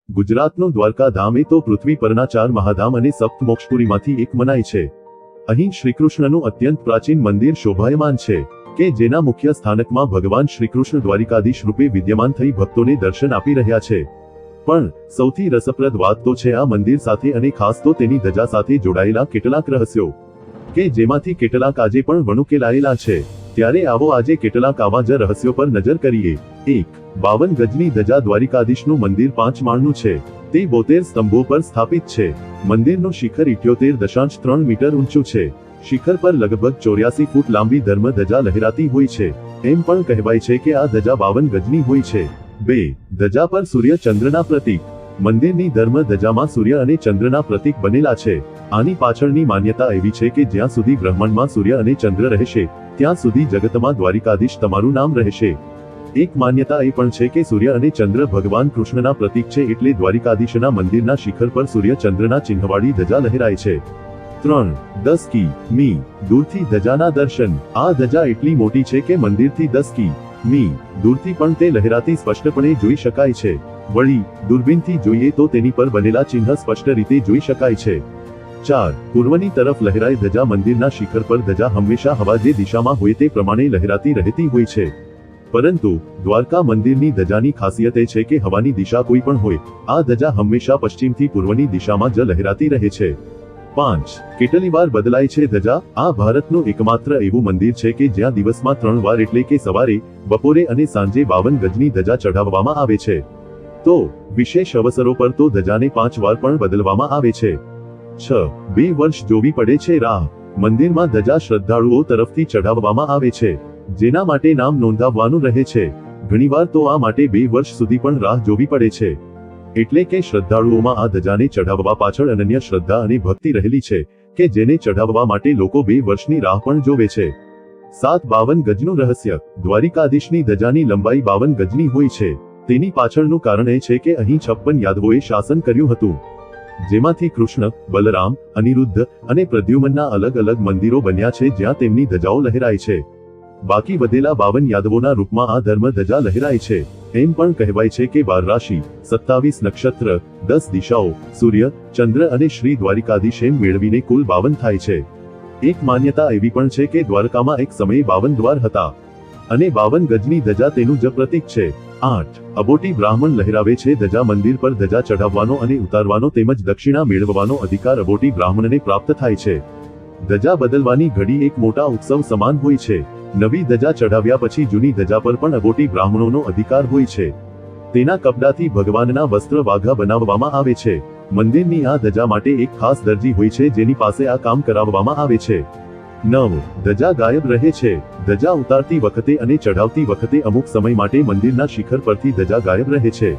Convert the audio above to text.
ગુજરાતનું દ્વારકા ધામ એ તો પૃથ્વી પરના 4 મહાધામ અને સપ્ત મોક્ષપુરીમાંથી એક મનાય છે. અહીં શ્રીકૃષ્ણનું અત્યંત પ્રાચીન મંદિર શોભાયમાન છે કે જેના મુખ્ય સ્થાનકમાં ભગવાન શ્રીકૃષ્ણ દ્વારિકાધીશ રૂપે વિદ્યમાન થઈ ભક્તોને દર્શન આપી રહ્યા છે. પણ સૌથી રસપ્રદ વાત તો છે આ મંદિર સાથે અને ખાસ તો તેની ધજા સાથે જોડાયેલા કેટલાક રહસ્યો કે જેમાંથી કેટલાક આજે પણ વણુકેલાયેલા છે. ત્યારે આવો આજે કેટલાક આવા જ રહસ્યો પર નજર કરીએ. 1. 52 ગજની ધજા. દ્વારિકાધીશનું મંદિર 5 માળનું છે. તે 72 સ્તંભો પર સ્થાપિત છે. મંદિરનું શિખર 78.3 મીટર ઊંચું છે. શિખર પર લગભગ 84 ફૂટ લાંબી ધર્મ ધજા લહેરાતી હોય છે. એમ પણ કહેવાય છે કે આ ધજા 52 ગજની હોય છે. 2. ધજા પર સૂર્ય ચંદ્રના પ્રતીક. મંદિરની ધર્મ ધજામાં સૂર્ય અને ચંદ્રના પ્રતીક બનેલા છે. આની પાછળની માન્યતા એવી છે કે જ્યાં સુધી બ્રહ્માંડમાં સૂર્ય અને ચંદ્ર રહેશે ત્યાં સુધી જગતમાં દ્વારિકાધીશ તમારું નામ રહેશે. એક માન્યતા એ પણ છે કે સૂર્ય અને ચંદ્ર ભગવાન કૃષ્ણના પ્રતીક છે એટલે દ્વારિકાધીશના મંદિરના શિખર પર સૂર્ય ચંદ્રના ચિહ્નવાળી ધજા લહેરાય છે. 3. 10 કિ.મી. દૂરથી ધજાના દર્શન. આ ધજા એટલી મોટી છે કે મંદિરથી 10 કિ.મી. દૂરથી પણ તે લહેરાતી સ્પષ્ટપણે જોઈ શકાય છે. વળી દૂરબીનથી જોઈએ તો તેની પર બનેલા ચિહ્ન સ્પષ્ટ રીતે જોઈ શકાય છે. 4. પૂર્વની તરફ લહેરાય ધજા. મંદિરના શિખર પર ધજા હંમેશા હવા જે દિશામાં હોય તે પ્રમાણે લહેરાતી રહેતી હોય છે. પરંતુ દ્વારકા મંદિરની ધજાની ખાસિયત એ છે કે હવાની દિશા કોઈ પણ હોય આ ધજા હંમેશા પશ્ચિમથી પૂર્વની દિશામાં જ લહેરાતી રહે છે. 5. કેટલી વાર બદલાય છે ધજા. આ ભારતનું એકમાત્ર એવું મંદિર છે કે જ્યાં દિવસમાં 3 વાર એટલે કે સવારે, બપોરે અને સાંજે 52 ગજની ધજા ચઢાવવામાં આવે છે. તો વિશેષ અવસરો પર તો ધજાને 5 વાર પણ બદલવામાં આવે છે. 6. 2 વર્ષ જોવી પડે છે રાહ. મંદિરમાં ધજા શ્રદ્ધાળુઓ તરફથી ચઢાવવામાં આવે છે જેના માટે નામ નોંધાવવાનું રહે છે. ઘણીવાર તો આ માટે 2 વર્ષ સુધી પણ રાહ જોવી પડે છે. એટલે કે શ્રદ્ધાળુઓમાં આ ધજાને ચઢાવવા પાછળ અનન્ય શ્રદ્ધા અને ભક્તિ રહેલી છે કે જેને ચઢાવવા માટે લોકો 2 વર્ષની રાહ પણ જોવે છે. 7. 52 ગજનું રહસ્ય. દ્વારિકાધીશની ધજાની લંબાઈ 52 ગજની હોય છે. તેની પાછળનું કારણ એ છે કે અહીં 56 યાદવોએ શાસન કર્યું હતું જેમાંથી કૃષ્ણ, બલરામ, અનિરુદ્ધ અને પ્રદ્યુમ્નના અલગ અલગ મંદિરો બન્યા છે જ્યાં તેમની ધજાઓ લહેરાય છે. બાકી વધેલા 52 યાદવોના રૂપમાં આ ધર્મ ધજા લહેરાય છે. એમ પણ કહેવાય છે કે 12 રાશિ, 27 નક્ષત્ર, 10 દિશાઓ, સૂર્ય, ચંદ્ર અને શ્રી દ્વારિકાધીશ એમ મેળવીને કુલ 52 થાય છે. એક માન્યતા એવી પણ છે કે દ્વારકામાં એક સમયે 52 દ્વાર હતા અને 52 ગજની ધજા તેનું જ પ્રતીક છે. 8. અબોટી બ્રાહ્મણ લહેરાવે છે ધજા. મંદિર પર ધજા ચઢાવવાનો અને ઉતારવાનો તેમજ દક્ષિણા મેળવવાનો અધિકાર અબોટી બ્રાહ્મણને પ્રાપ્ત થાય છે. ધજા બદલવાની ઘડી એક મોટા ઉત્સવ સમાન હોય છે. નવી ધજા ચઢાવ્યા પછી જૂની ધજા પર પણ અબોટી બ્રાહ્મણોનો અધિકાર હોય છે. તેના કપડાથી ભગવાનના વસ્ત્ર વાઘા બનાવવામાં આવે છે. મંદિરની આ ધજા માટે એક ખાસ દરજી હોય છે જેની પાસે આ કામ કરાવવામાં આવે છે. 9. ધજા ગાયબ રહે છે. ધજા ઉતારતી વખતે અને ચઢાવતી વખતે અમુક સમય માટે મંદિરના શિખર પરથી ધજા ગાયબ રહે છે.